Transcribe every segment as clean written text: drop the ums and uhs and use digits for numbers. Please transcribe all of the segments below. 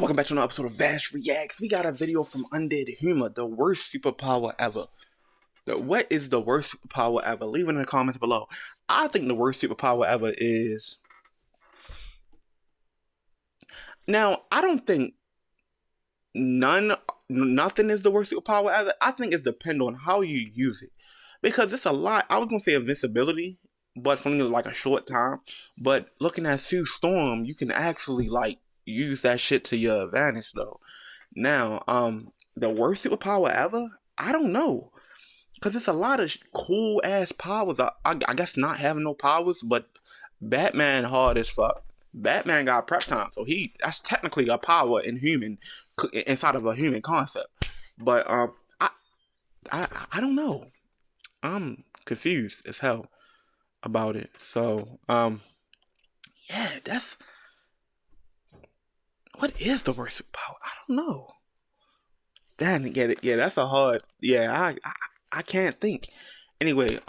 welcome back to another episode of Vass Reacts. We got a video from Undead Humor, the worst superpower ever. What is the worst superpower ever? Leave it in the comments below. I think the worst superpower ever is... Now, I don't think nothing is the worst superpower ever. I think it depends on how you use it. Because it's a lot. I was going to say invincibility, but for like a short time. But looking at Sue Storm, you can actually like use that shit to your advantage though. Now, the worst superpower ever? I don't know. Because it's a lot of cool ass powers. I guess not having no powers, but Batman hard as fuck. Batman got prep time, so that's technically a power inside of a human concept. But I don't know. I'm confused as hell about it. So yeah, what is the worst superpower? I don't know. Damn, get it. Yeah, that's a hard. Yeah, I can't think. Anyway,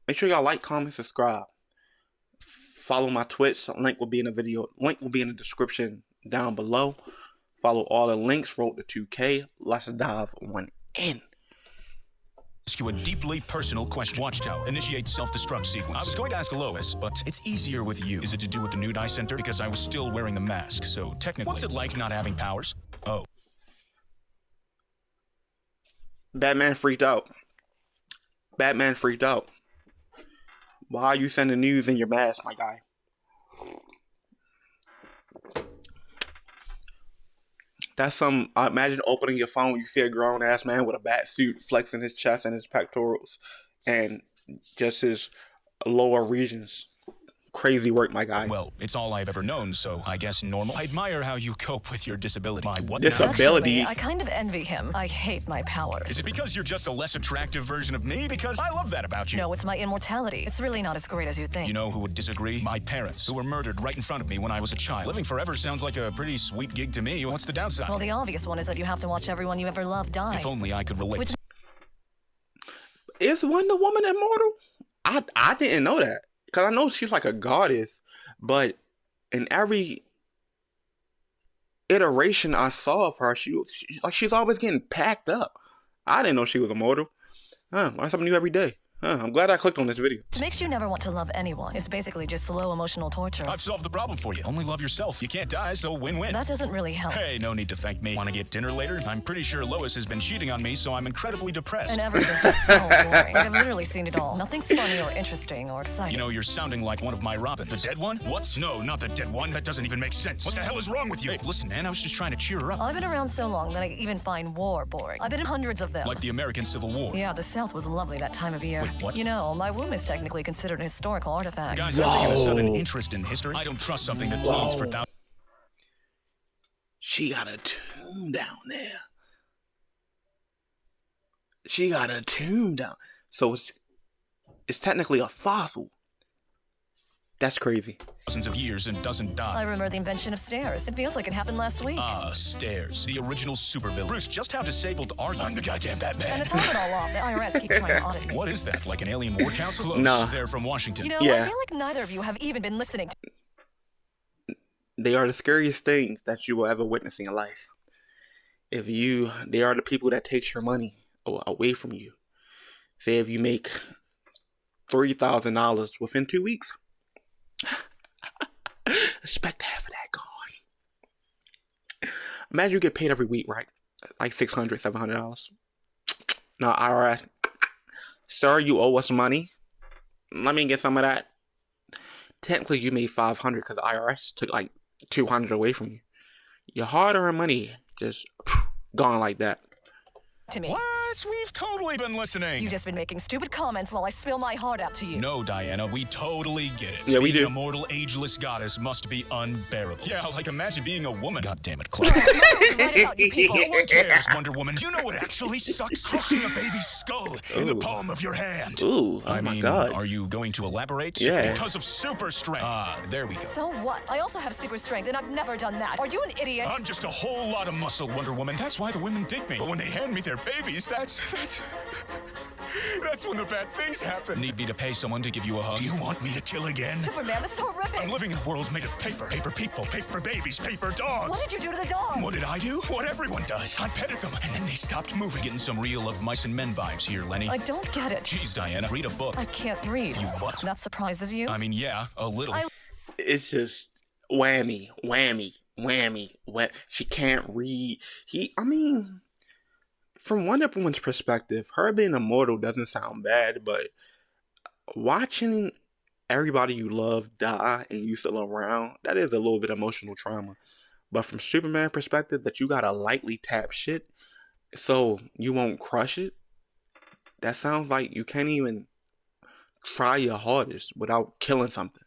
make sure y'all like, comment, subscribe. Follow my Twitch. Link will be in the video. Link will be in the description down below. Follow all the links. Road to 2K. Let's dive one in. Ask you a deeply personal question. Watchtower. Initiate self-destruct sequence. I was going to ask Lois, but it's easier with you. Is it to do with the nude eye center? Because I was still wearing the mask, so technically... What's it like not having powers? Oh. Batman freaked out. Batman freaked out. Why are you sending news in your mask, my guy? That's some... imagine opening your phone, you see a grown-ass man with a bat suit flexing his chest and his pectorals. And just his lower regions. Crazy work, my guy. Well, it's all I've ever known, so I guess normal. I admire how you cope with your disability. My what? Disability? Actually, I kind of envy him. I hate my powers. Is it because you're just a less attractive version of me? Because I love that about you. No, it's my immortality. It's really not as great as you think. You know who would disagree? My parents, who were murdered right in front of me when I was a child. Living forever sounds like a pretty sweet gig to me. What's the downside? Well, the obvious one is that you have to watch everyone you ever loved die. If only I could relate. Is Wonder Woman immortal? I didn't know that. Because I know she's like a goddess. But in every iteration I saw of her, she's always getting packed up. I didn't know she was immortal. Learn something new every day. I'm glad I clicked on this video. It makes you never want to love anyone. It's basically just slow emotional torture. I've solved the problem for you. Only love yourself. You can't die, so win-win. That doesn't really help. Hey, no need to thank me. Want to get dinner later? I'm pretty sure Lois has been cheating on me, so I'm incredibly depressed. And everything's just so boring. Like, I've literally seen it all. Nothing's funny or interesting or exciting. You know, you're sounding like one of my Robins. The dead one? What? No, not the dead one. That doesn't even make sense. What the hell is wrong with you? Hey, listen, man, I was just trying to cheer her up. I've been around so long that I even find war boring. I've been in hundreds of them. Like the American Civil War. Yeah, the South was lovely that time of year. Wait, what? You know, my womb is technically considered a historical artifact. Guys, I'm taking a sudden interest in history. I don't trust something that bleeds for thousands. She got a tomb down there. She got a tomb down. So it's technically a fossil. That's crazy. Thousands of years and doesn't die. I remember the invention of stairs. It feels like it happened last week. Stairs. The original supervillain. Bruce, just how disabled are you? I'm the goddamn Batman. And to top it all off, the IRS keep trying to audit me. What is that? Like an alien war council? Close. Nah. They're from Washington. You know, Yeah. I feel like neither of you have even been listening to... They are the scariest things that you will ever witness in your life. They are the people that takes your money away from you. Say if you make $3,000 within 2 weeks, expect half of that gone. Imagine you get paid every week, right? Like $600, $700. No, IRS. Sir, you owe us money. Let me get some of that. Technically, you made $500 because the IRS took like $200 away from you. Your hard-earned money just gone like that. to me. What? We've totally been listening. You've just been making stupid comments while I spill my heart out to you. No, Diana, we totally get it. Yeah, we do. Being a mortal, ageless goddess must be unbearable. Yeah, like imagine being a woman. God damn it, Clark. Right about you people. No one cares, Wonder Woman. Do you know what actually sucks? Crushing a baby's skull in the palm of your hand. Ooh, oh I my mean, God. Are you going to elaborate? Yeah. Because of super strength. Ah, there we go. So what? I also have super strength, and I've never done that. Are you an idiot? I'm just a whole lot of muscle, Wonder Woman. That's why the women dig me. But when they hand me their babies, that's That's when the bad things happen. Need me to pay someone to give you a hug? Do you want me to kill again? Superman, this is horrific. I'm living in a world made of paper. Paper people, paper babies, paper dogs. What did you do to the dog? What did I do? What everyone does. I petted them, and then they stopped moving. Getting some real of mice and men vibes here, Lenny. I don't get it. Jeez, Diana, read a book. I can't read. You what? That surprises you? I mean, yeah, a little. It's just whammy, whammy, whammy. She can't read. From Wonder Woman's perspective, her being immortal doesn't sound bad, but watching everybody you love die and you still around, that is a little bit emotional trauma. But from Superman's perspective, that you gotta lightly tap shit so you won't crush it, that sounds like you can't even try your hardest without killing something.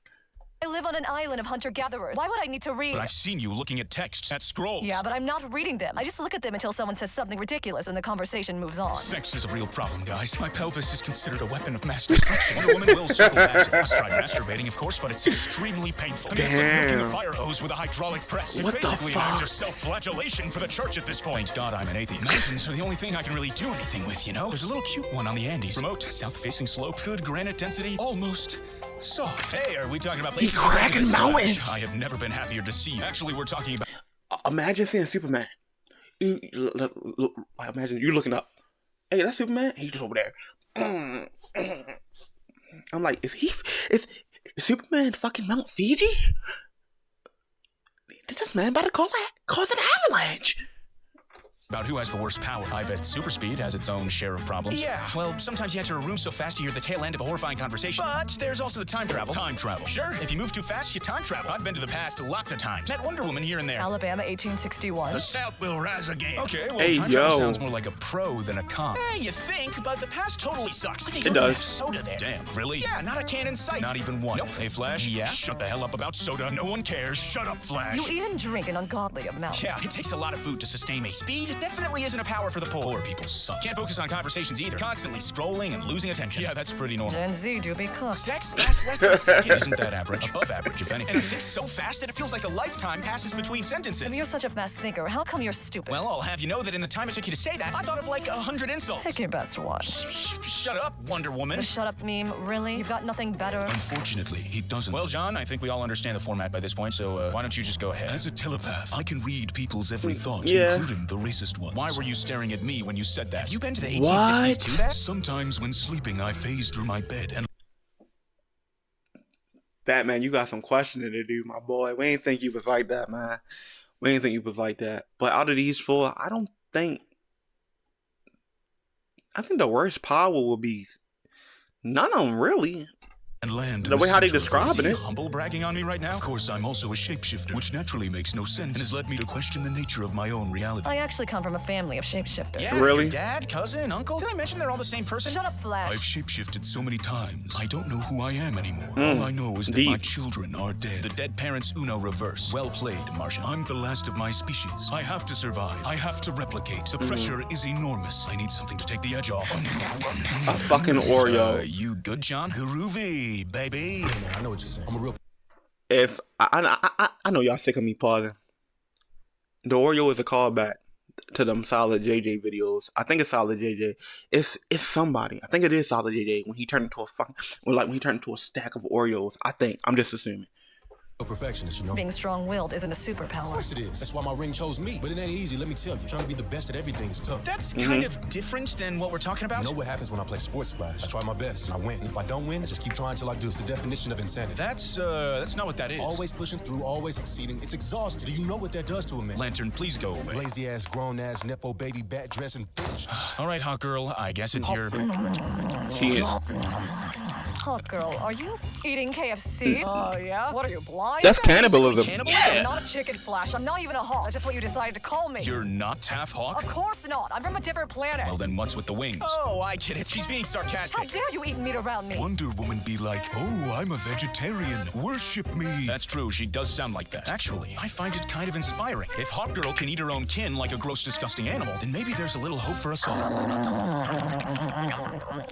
I live on an island of hunter-gatherers. Why would I need to read? But I've seen you looking at texts, at scrolls. Yeah, but I'm not reading them. I just look at them until someone says something ridiculous and the conversation moves on. Sex is a real problem, guys. My pelvis is considered a weapon of mass destruction. Wonder Woman will circle back to us. Try masturbating, of course, but it's extremely painful. I mean, it's like working a fire hose with a hydraulic press. What it's the basically fuck? an act of self-flagellation for the church at this point. God, I'm an atheist. Mountains are the only thing I can really do anything with, you know? There's a little cute one on the Andes. Remote, south-facing slope, good granite density, almost soft. Hey, are we talking about... He's cracking mountains. I have never been happier to see you. Actually, we're talking about... Imagine seeing Superman. Imagine you looking up. Hey, that's Superman? He's just over there. I'm like, is Superman fucking Mount Fiji? Is this man about to cause an avalanche? About who has the worst power. I bet super speed has its own share of problems. Yeah, well, sometimes you enter a room so fast you hear the tail end of a horrifying conversation. But there's also the time travel. Time travel. Sure, if you move too fast, you time travel. I've been to the past lots of times. Met Wonder Woman here and there. Alabama, 1861. The South will rise again. Okay, well, Hey, time travel yo. sounds more like a pro than a con. Hey, you think, but the past totally sucks. It does. Soda there. Damn, really? Yeah, not a can in sight. Not even one. Nope. Hey, Flash? Yeah? Shut the hell up about soda. No one cares. Shut up, Flash. You eat and drink an ungodly amount. Yeah, it takes a lot of food to sustain me. Speed definitely isn't a power for the poor. Poor people suck. Can't focus on conversations either. Constantly scrolling and losing attention. Yeah, that's pretty normal. Gen Z do be cooked. Sex lasts less than a second. Isn't that average? Above average, if anything. And I think so fast that it feels like a lifetime passes between sentences. If you're such a fast thinker, how come you're stupid? Well, I'll have you know that in the time it took you to say that, I thought of like 100 insults. Pick your best one. Shut up, Wonder Woman. The shut up meme, really? You've got nothing better? Unfortunately, he doesn't. Well, John, I think we all understand the format by this point, so why don't you just go ahead? As a telepath, I can read people's every thought, Yeah. including the racist ones. Why were you staring at me when you said that? Have you been to the 1860s What? too, Vass? Sometimes when sleeping, I phase through my bed and Batman, you got some questioning to do, my boy. We ain't think you was like that, man. We ain't think you was like that. But out of these four, I think the worst power will be none of them, really. land. The way how they center of describing Earth. it. Humble bragging on me right now? Of course, I'm also a shapeshifter, which naturally makes no sense and has led me to question the nature of my own reality. I actually come from a family of shapeshifters. Yeah, Really? your dad, cousin, uncle? Did I mention they're all the same person? Shut up, Flash. I've shapeshifted so many times, I don't know who I am anymore. All I know is that Deep. my children are dead. The dead parents Uno reverse. Well played, Martian. I'm the last of my species. I have to survive. I have to replicate. The pressure is enormous. I need something to take the edge off. A fucking Oreo. You good, John? Groovy, baby. Man, I know what you're saying. I'm a real. If I know y'all sick of me pausing. The Oreo is a callback to them Solid JJ videos. I think it's Solid JJ. It's somebody. I think it is Solid JJ when he turned into when he turned into a stack of Oreos. I think. I'm just assuming. A perfectionist, you know. Being strong-willed isn't a Of superpower. course it is. That's why my ring chose me. But it ain't easy, let me tell you. Trying to be the best at everything is tough. That's kind of different than what we're talking about. You know what happens when I play sports, Flash? I try my best and I win. And if I don't win, I just keep trying till I do. It's the definition of insanity. That's not what that is. Always pushing through, always succeeding. It's exhausting. Do you know what that does to a man? Lantern, please go away. Lazy ass, grown ass, nepo baby, bat dressing bitch. All right, hot girl. I guess it's your. She is. Hot girl, are you eating KFC? Oh, yeah? What are you, blind? That's cannibalism. I'm not a chicken, Flash. I'm not even a hawk. That's just what you decided to call me. You're not half hawk. Of course not. I'm from a different planet. Well, then what's with the wings? Oh, I get it. She's being How sarcastic. dare you eat meat around me? Wonder Woman be like, oh, I'm a vegetarian. Worship me. That's true. She does sound like that. Actually, I find it kind of inspiring. If Hawk Girl can eat her own kin like a gross, disgusting animal, then maybe there's a little hope for us all.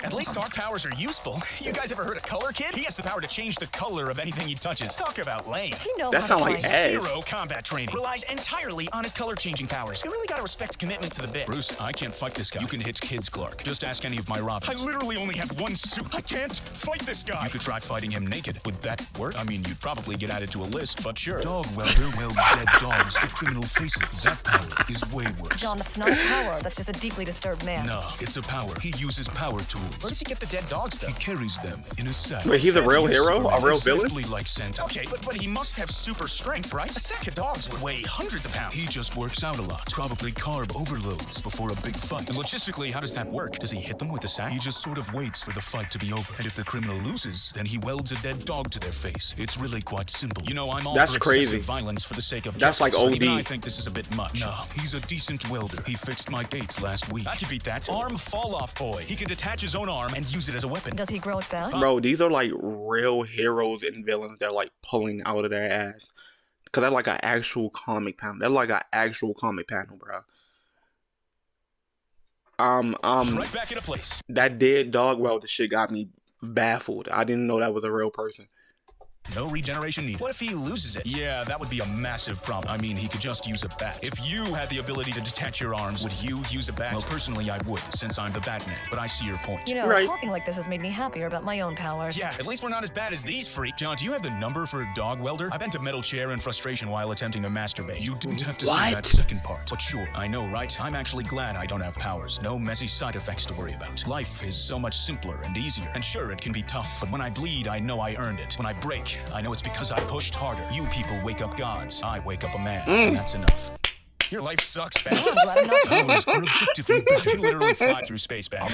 At least our powers are useful. You guys ever Ever heard of Color Kid? He has the power to change the color of anything he touches. Talk about lame. Does he know That how sound to like fight? ass. Zero combat training. Relies entirely on his color-changing powers. You really gotta respect commitment to the bit. Bruce, I can't fight this guy. You can hit kids, Clark. Just ask any of my Robins. I literally only have one suit. I can't fight this guy. You could try fighting him naked. Would that work? I mean, you'd probably get added to a list, but sure. Dog welder welds dead dogs to criminal faces. That power is way worse. John, that's not a power. That's just a deeply disturbed man. No, it's a power. He uses power tools. Where does he get the dead dog He stuff? carries them in a sack. Wait, he's a real hero? A real villain? Exactly like Santa. Okay, but he must have super strength, right? A sack of dogs would weigh hundreds of pounds. He just works out a lot. Probably carb overloads before a big fight. And logistically, how does that work? Does he hit them with the sack? He just sort of waits for the fight to be over. And if the criminal loses, then he welds a dead dog to their face. It's really quite simple. You know, I'm all That's for crazy. excessive violence for the sake of That's justice, like but OD. even I think this is a bit much. No, he's a decent welder. He fixed my gate last week. I could beat that. Arm fall off boy. He can detach his own arm and use it as a weapon. Does he grow it back? Bro, these are like real heroes and villains they're like pulling out of their ass. Cause they're like an actual comic panel. They're like an actual comic panel, bro. Right back into place. That dead dog welder shit got me baffled. I didn't know that was a real person. No regeneration needed. What if he loses it? Yeah, that would be a massive problem. I mean, he could just use a bat. If you had the ability to detach your arms, would you use a bat? Well, personally, I would, since I'm the Batman. But I see your point. You know, Right. talking like this has made me happier about my own powers. Yeah, at least we're not as bad as these freaks. John, do you have the number for a dog welder? I bent a metal chair in frustration while attempting to masturbate. You didn't have to say What? that second part. But sure, I know, right? I'm actually glad I don't have powers. No messy side effects to worry about. Life is so much simpler and easier. And sure, it can be tough, but when I bleed, I know I earned it. When I break, I know it's because I pushed harder. You people wake up gods. I wake up a man. And that's enough. Your life sucks, Bat. I'm glad I'm not Powers are objectively better. You literally fly through space, Bat.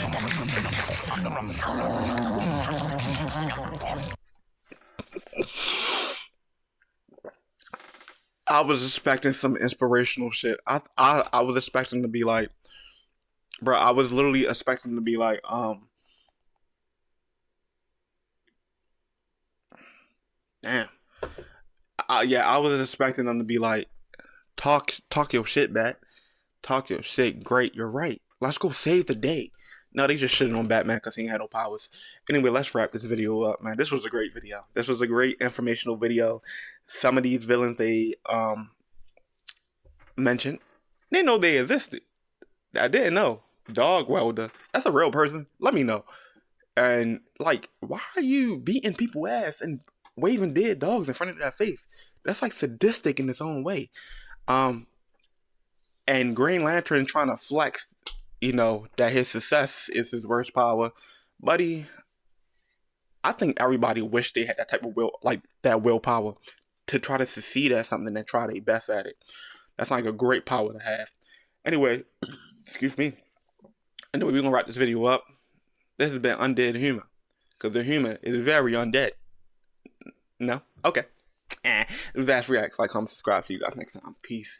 I was expecting some inspirational shit. I was expecting to be like, bro. I was literally expecting to be like, damn. Yeah, I was expecting them to be like, talk your shit, Bat. Talk your shit. Great, you're right. Let's go save the day. No, they just shitting on Batman because he ain't had no powers. Anyway, let's wrap this video up, man. This was a great video. This was a great informational video. Some of these villains they mentioned, they know they existed. I didn't know. Dog welder. That's a real person. Let me know. And like, why are you beating people's ass and waving dead dogs in front of their face? That's like sadistic in its own way. And Green Lantern trying to flex, you know, that his success is his worst power. Buddy, I think everybody wished they had that type of will, like that willpower to try to succeed at something and try their best at it. That's like a great power to have. Anyway, excuse me. Anyway, we're gonna wrap this video up. This has been Undead Humor. Because the humor is very undead. No? Okay. Vass Reacts. Like, comment, subscribe. See you guys next time. Peace.